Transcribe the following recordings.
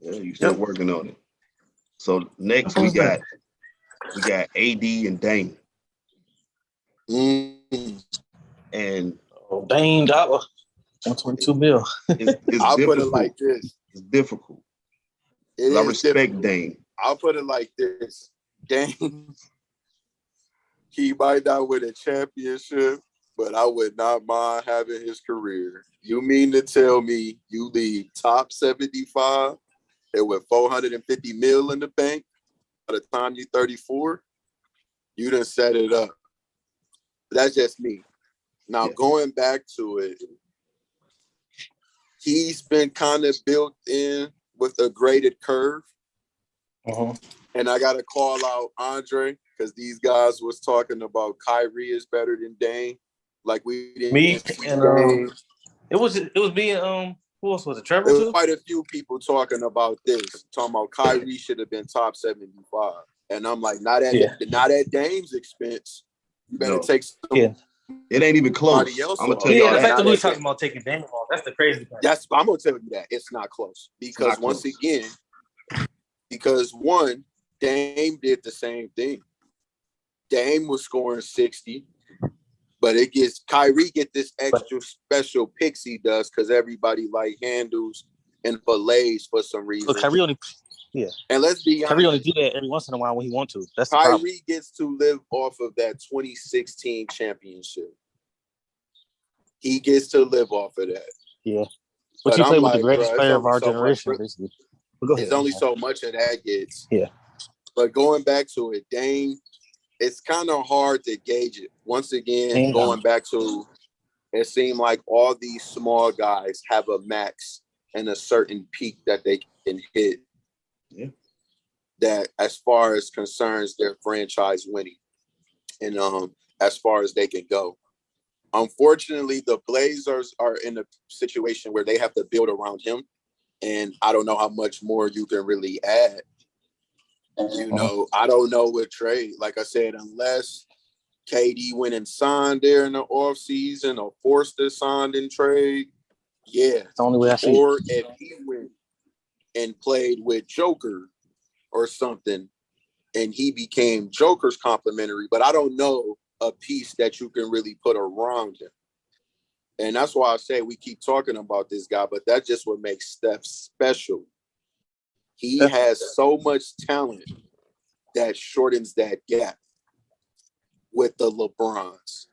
Yeah, you still working on it. So next Who's that? we got AD and Dame. And Dame Dolla, 122 mil. it's I'll put it difficult. like this. It's difficult. It I is respect difficult. Dame. I'll put it like this. Dame, he might not win a championship, but I would not mind having his career. You mean to tell me you leave top 75 and with 450 mil in the bank by the time you're 34? You done set it up. That's just me. Now, going back to it, he's been kind of built in with a graded curve. And I got to call out Andre because these guys was talking about Kyrie is better than Dame. Like we didn't Me see and Dame. it was me and who else was it? Trevor There was too? quite a few people talking about this, talking about Kyrie should have been top 75. And I'm like, not at Dame's expense. You better take some. It ain't even close. I'm gonna tell y'all the that. fact that we're talking about taking Dame off, that's the crazy part. I'm gonna tell you that it's not close because once again, one, Dame did the same thing. Dame was scoring 60, but it gets Kyrie get this extra special picks he does because everybody like handles and fillets for some reason. Look, Kyrie only, and let's be honest, Kyrie only do that every once in a while when he want to. That's the Kyrie problem. gets to live off of that 2016 championship. He gets to live off of that. Yeah, but you play with the greatest player of our so generation, basically. It's only so much of that gets. Yeah. But going back to it, Dame, it's kind of hard to gauge it. Once again, going back to it seemed like all these small guys have a max and a certain peak that they can hit. Yeah. That as far as concerns their franchise winning. And as far as they can go. Unfortunately, the Blazers are in a situation where they have to build around him. And I don't know how much more you can really add. You know, I don't know what trade. Like I said, unless KD went and signed there in the offseason or forced to sign and trade, It's the only way I see or if he went and played with Joker or something and he became Joker's complimentary, but I don't know a piece that you can really put around him. And that's why I say we keep talking about this guy, but that's just what makes Steph special. He has so much talent that shortens that gap with the LeBrons.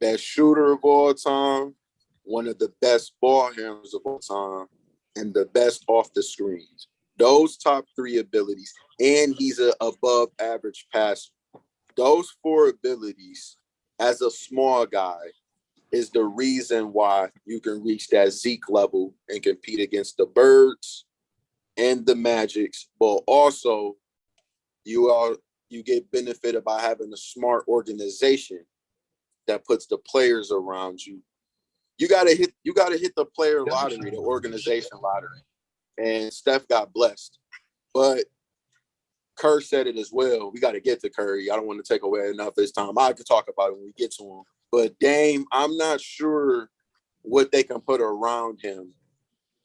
Best shooter of all time, one of the best ball handlers of all time, and the best off the screens. Those top three abilities, and he's an above average passer. Those four abilities, as a small guy, is the reason why you can reach that Zeke level and compete against the Birds and the Magics, but also you get benefited by having a smart organization that puts the players around you. You gotta hit the player lottery, the organization lottery. And Steph got blessed. But Kerr said it as well. We got to get to Curry. I don't want to take away enough of his time. I could talk about it when we get to him. But Dame, I'm not sure what they can put around him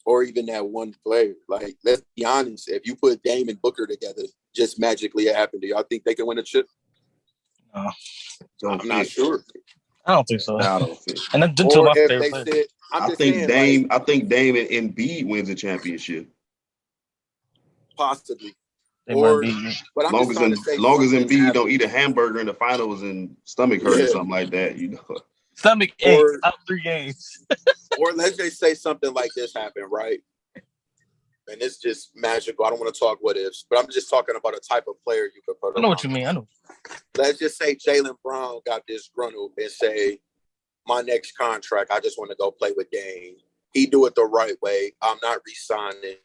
or even that one player. Like, let's be honest. If you put Dame and Booker together, just magically it happened. Do y'all think they can win a chip? No. I'm not sure. I don't think so. No, I don't think. And that's my favorite player. I think Dame and Embiid wins a championship. Possibly. Long as Embiid don't eat a hamburger in the finals and stomach hurt or something like that, you know. Stomach ache out 3 games. Or let's just say something like this happened, right? And it's just magical. I don't want to talk what ifs, but I'm just talking about a type of player you could put. I know what you mean. I know. Let's just say Jaylen Brown got disgruntled and say, my next contract, I just want to go play with Dame. He do it the right way. I'm not re-signing.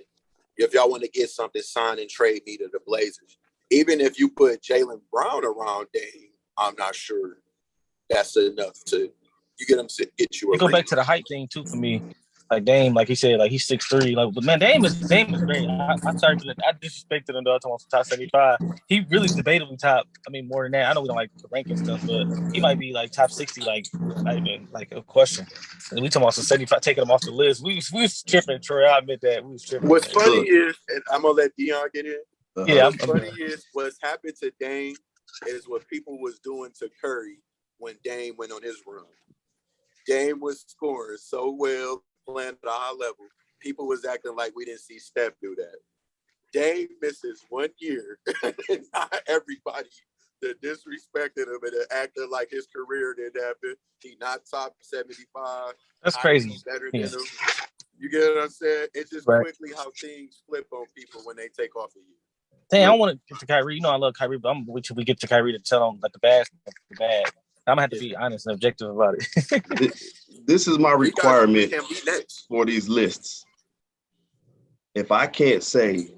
If y'all want to get something, sign and trade me to the Blazers. Even if you put Jaylen Brown around Dame, I'm not sure that's enough to get you. Go back to the hype thing too for me. Like Dame, like he said, like he's 6'3". Like, but man, Dame is great. I'm sorry for that. I disrespected him though. I told him top 75. He really debatably top. I mean, more than that. I know we don't like the ranking stuff, but he might be like top 60. Like, not even like a question. And we talking about some 75, taking him off the list. We was tripping, Troy. I admit that we was tripping. What's funny is, and I'm gonna let Deon get in. Yeah, what's funny is what's happened to Dame is what people was doing to Curry when Dame went on his run. Dame was scoring so well, playing at a high level. People was acting like we didn't see Steph do that. Dame misses 1 year, and not everybody that disrespected him and acted like his career didn't happen. He not top 75. That's crazy. Better than him. You get what I'm saying? It's just quickly how things flip on people when they take off a year. Dang, I don't want to get to Kyrie. You know I love Kyrie, but I'm wait till we get to Kyrie to tell him like the bad. I'm gonna have to be honest and objective about it. This is my requirement for these lists. If I can't say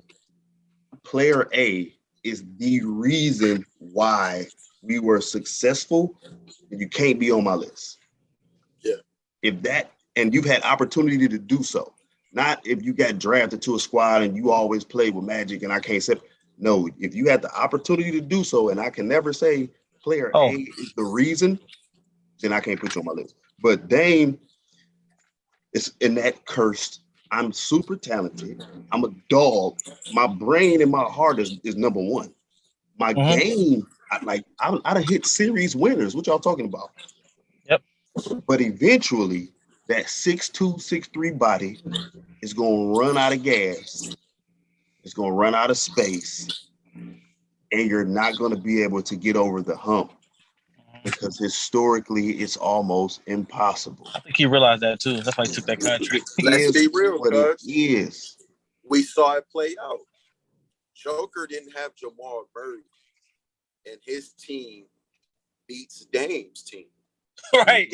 player A is the reason why we were successful, you can't be on my list. Yeah. If that, and you've had opportunity to do so, not if you got drafted to a squad and you always played with Magic and I can't say, no, if you had the opportunity to do so and I can never say player A is the reason, then I can't put you on my list. But Dame is in that cursed. I'm super talented. I'm a dog. My brain and my heart is number one. My game, I'd have hit series winners. What y'all talking about? Yep. But eventually, that 6'2", 6'3" body is going to run out of gas. It's going to run out of space. And you're not going to be able to get over the hump because historically it's almost impossible. I think he realized that too. That's why he took that contract. Let's be real, because it is. We saw it play out. Joker didn't have Jamal Murray, and his team beats Dame's team. Right.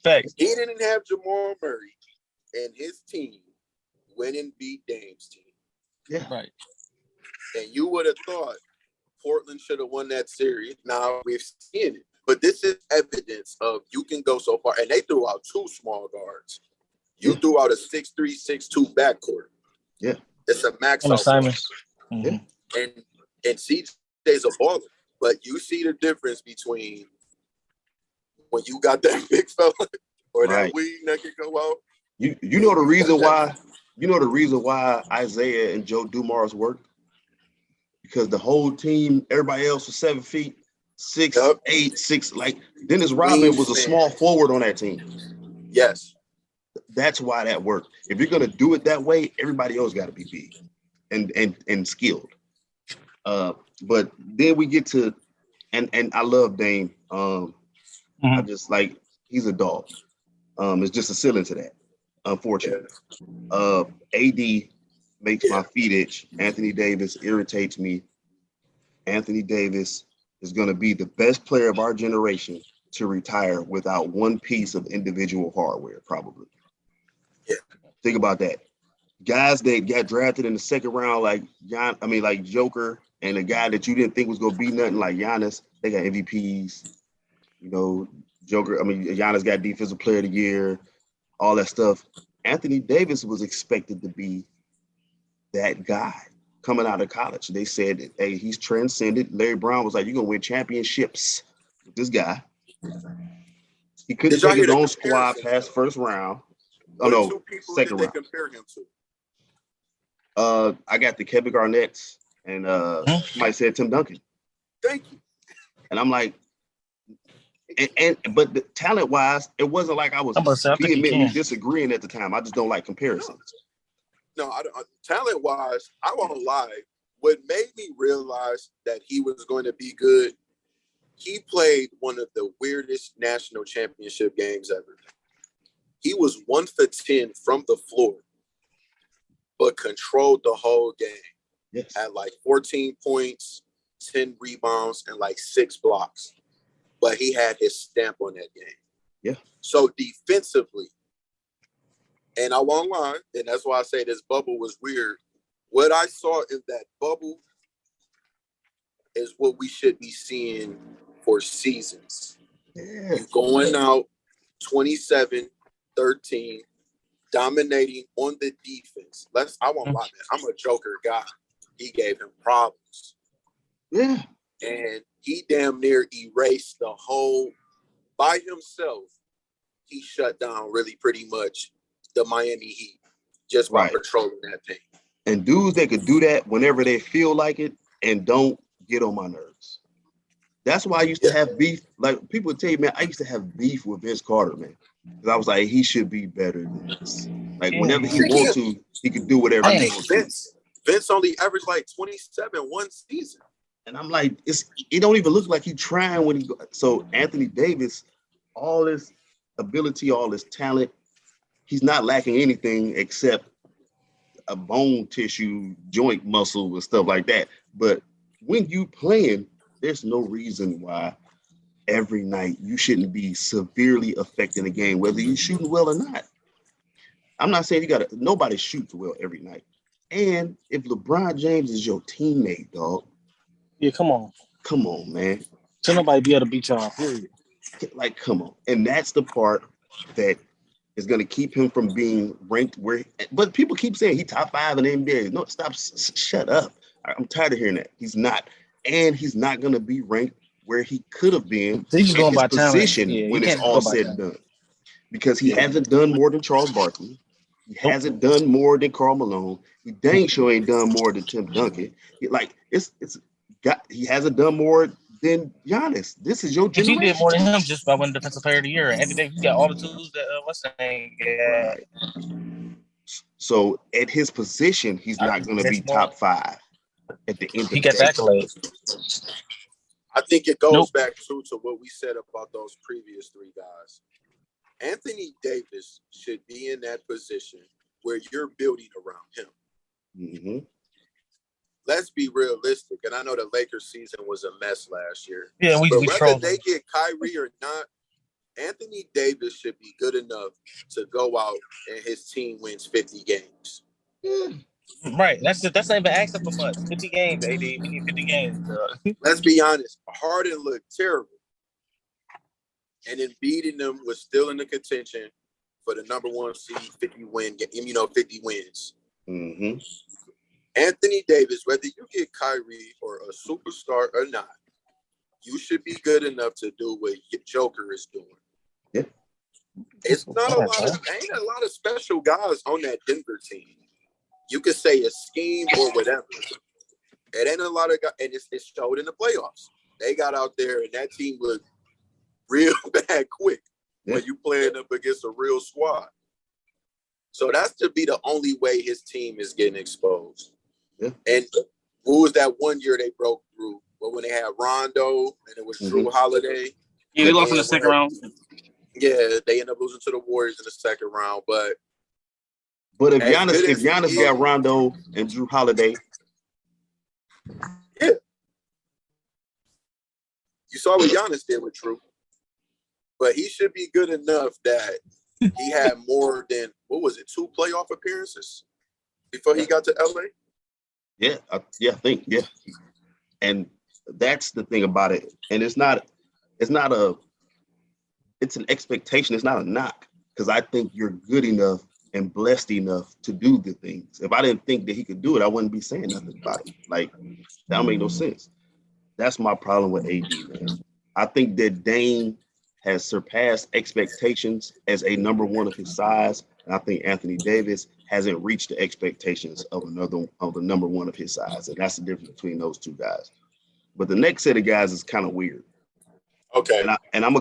Facts. He didn't have Jamal Murray, and his team went and beat Dame's team. Yeah. Right. And you would have thought Portland should have won that series. Now we've seen it. But this is evidence of you can go so far. And they threw out two small guards. You threw out a 6'3", 6'2" backcourt. Yeah. It's a max out. Mm-hmm. And CJ's a baller. But you see the difference between when you got that big fella or that wing that can go out. You know the reason why Isaiah and Joe Dumars worked? Because the whole team, everybody else was 7 feet, 6'8", 6. Like Dennis Rodman was a small forward on that team. Yes. That's why that worked. If you're gonna do it that way, everybody else got to be big and skilled. But then we get to, and I love Dame. I just like he's a dog. It's just a ceiling to that, unfortunately. AD makes my feet itch. Anthony Davis irritates me. Anthony Davis is going to be the best player of our generation to retire without one piece of individual hardware, probably. Yeah. Think about that. Guys that got drafted in the second round, like Joker, and a guy that you didn't think was going to be nothing like Giannis, they got MVPs. You know, Giannis got Defensive Player of the Year, all that stuff. Anthony Davis was expected to be that guy coming out of college. They said, hey, he's transcended. Larry Brown was like, you're going to win championships with this guy. He couldn't take his own squad past first round. Oh, no, second round. Compare him to? I got the Kevin Garnett's and somebody said Tim Duncan. Thank you. And I'm like, but the talent-wise, it wasn't like I was vehemently disagreeing at the time. I just don't like comparisons. No, talent-wise, I won't lie. What made me realize that he was going to be good, he played one of the weirdest national championship games ever. He was 1 for 10 from the floor, but controlled the whole game. Yes. Had like 14 points, 10 rebounds, and like 6 blocks. But he had his stamp on that game. Yeah. So defensively, and I won't lie, and that's why I say this bubble was weird. What I saw in that bubble is what we should be seeing for seasons. Yeah. Going out 27-13, dominating on the defense. I won't lie, man. I'm a Joker guy. He gave him problems. Yeah. And he damn near erased the whole by himself. He shut down really pretty much the Miami Heat just by patrolling that paint. And dudes that could do that whenever they feel like it and don't get on my nerves. That's why I used to have beef. Like people tell you, man, I used to have beef with Vince Carter, man. Because I was like, he should be better than this. Like whenever he wants to, he could do whatever he wants to. Vince only averaged like 27 one season. And I'm like, it don't even look like he's trying when he go. So Anthony Davis, all his ability, all his talent, he's not lacking anything except a bone tissue, joint muscle and stuff like that. But when you playing, there's no reason why every night you shouldn't be severely affecting the game, whether you're shooting well or not. I'm not saying nobody shoots well every night. And if LeBron James is your teammate, dog. Yeah, come on. Come on, man. Should nobody be able to beat y'all, period. Like, come on. And that's the part that is going to keep him from being ranked where, but people keep saying he top 5 in the NBA. No, stop, shut up. I'm tired of hearing that. He's not. And he's not going to be ranked where he could have been in his position when it's all said and done. Because he hasn't done more than Charles Barkley. He hasn't done more than Karl Malone. He dang sure ain't done more than Tim Duncan. He hasn't done more than Giannis. This is your generation. He did more than him just by winning Defensive Player of the Year. And today he got all the tools that what's the name? Yeah. So at his position, he's not going to be top 5 at the end of the day. He got the accolades. I think it goes back to what we said about those previous 3 guys. Anthony Davis should be in that position where you're building around him. Mm-hmm. Let's be realistic. And I know the Lakers season was a mess last year. Yeah, but whether they get Kyrie or not, Anthony Davis should be good enough to go out and his team wins 50 games. Right. That's not even asking for much. 50 games, AD. We need 50 games. Let's be honest. Harden looked terrible. And then beating them was still in the contention for the number 1 seed, 50 wins. Mm-hmm. Anthony Davis, whether you get Kyrie or a superstar or not, you should be good enough to do what Joker is doing. Yeah. It's not ain't a lot of special guys on that Denver team. You could say a scheme or whatever. It ain't a lot of guys, and it showed in the playoffs. They got out there and that team looked real bad quick when you playing up against a real squad. So that's to be the only way his team is getting exposed. Yeah. And who was that one year they broke through? Well, when they had Rondo and it was Drew Holiday. Yeah, they lost in the second round. Yeah, they ended up losing to the Warriors in the second round. But if Giannis got Rondo and Drew Holiday. Yeah. You saw what Giannis did with Drew. But he should be good enough that he had more than, 2 playoff appearances before he got to LA? Yeah, I think. And that's the thing about it. And it's an expectation. It's not a knock, because I think you're good enough and blessed enough to do the things. If I didn't think that he could do it, I wouldn't be saying nothing about it. Like, that don't make no sense. That's my problem with AD, man. I think that Dame has surpassed expectations as a number 1 of his size. And I think Anthony Davis hasn't reached the expectations of the number 1 of his size. And that's the difference between those 2 guys. But the next set of guys is kind of weird. Okay. And I'm